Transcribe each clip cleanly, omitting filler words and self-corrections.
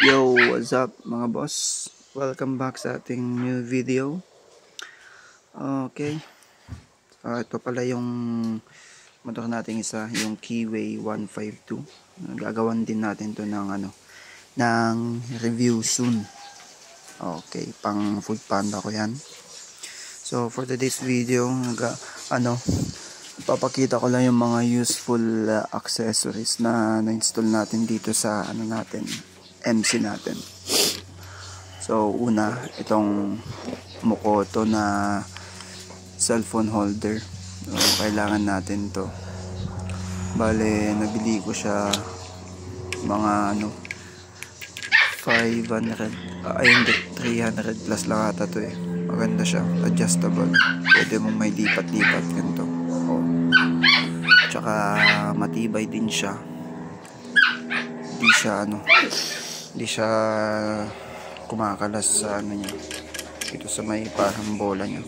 Yo, what's up mga boss? Welcome back sa ating new video. Okay. Ito pala yung motor natin isa, yung Keyway 152. Gagawan din natin to ng review soon. Okay, pang food panda ko yan. So for today's video, papakita ko lang yung mga useful accessories na na-install natin dito sa MC natin. So una, itong Mokoto na cellphone holder. So, kailangan natin to. Bale, nabili ko siya mga 300 plus lang ata to eh. Maganda siya, adjustable. Pwede mong may lipat-lipat ganito. Tsaka matibay din siya. Hindi siya kumakalas sa niya. Ito sa may parang bola niya.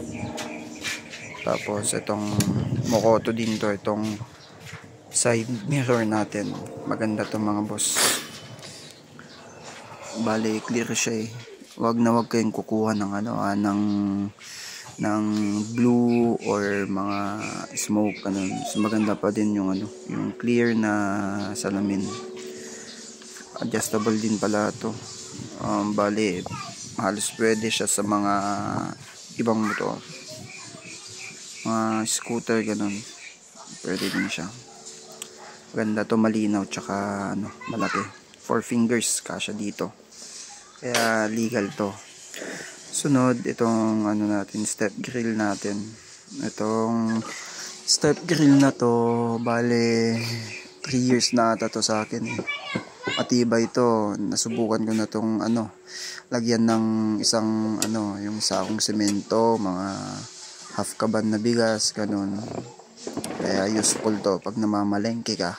Tapos itong Mokoto din to, itong side mirror natin. Maganda to mga boss. Bale, clear siya eh. Wag kayong kukuha ng blue or mga smoke So maganda pa din yung clear na salamin. Adjustable din pala to. Bale, halos pwede siya sa mga ibang motor, mga scooter pwede din siya. Maganda to, malinaw, tsaka malaki. 4 fingers kasya dito, kaya legal to. Sunod, itong step grill natin. Itong step grill na to, bale 3 years na ata to sa akin eh. Matibay to. Nasubukan ko na tong lagyan ng isang yung sakong semento, mga half kaban na bigas, ganun. Kaya useful to pag namamalengke ka,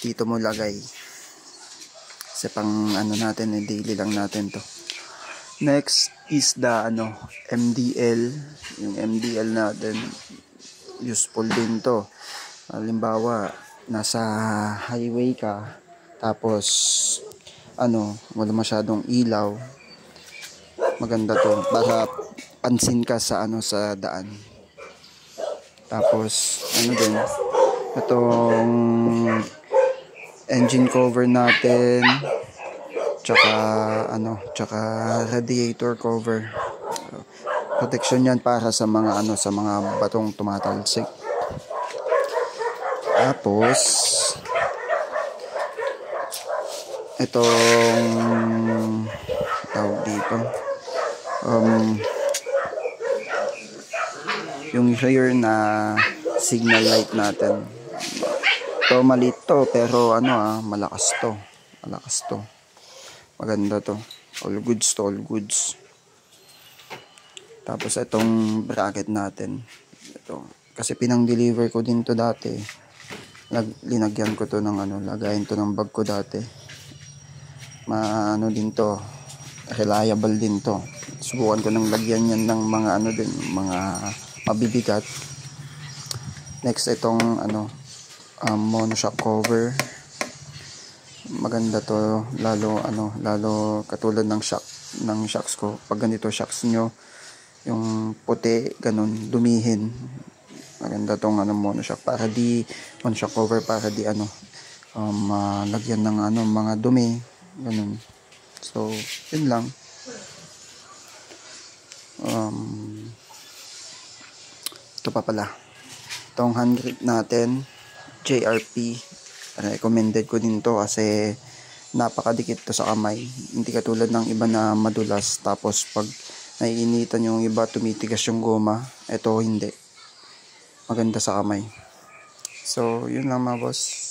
dito mo lagay. Kasi pang natin daily lang natin to. Next is the MDL. Yung MDL natin, useful din to. Halimbawa, nasa highway ka, tapos wala masyadong ilaw, maganda to para pansin ka sa sa daan. Tapos din itong engine cover natin, tsaka radiator cover. Protection yan para sa mga sa mga batong tumatalsik. Tapos itong tawag dito, yung rear na signal light natin. Ito maliit to, pero malakas to. Maganda to. All goods. Tapos itong bracket natin. Ito. Kasi pinang-deliver ko din to dati. Linagyan ko to ng lagayin to ng bag ko dati. Din to, reliable din to. Subukan ko nang lagyan yan ng mga mga mabibigat. Next, itong monoshock cover. Maganda to, lalo katulad ng shocks ko. Pag ganito shocks nyo, yung puti ganun, dumihin. Maganda tong monoshock cover para di lagyan ng mga dumi ganun. So yun lang. Ito pa pala, itong hand grip natin, JRP. Recommended ko din to kasi napakadikit to sa kamay. Hindi katulad ng iba na madulas, tapos pag naiinitan yung iba tumitigas yung goma. Ito hindi, maganda sa kamay. So yun lang mga boss.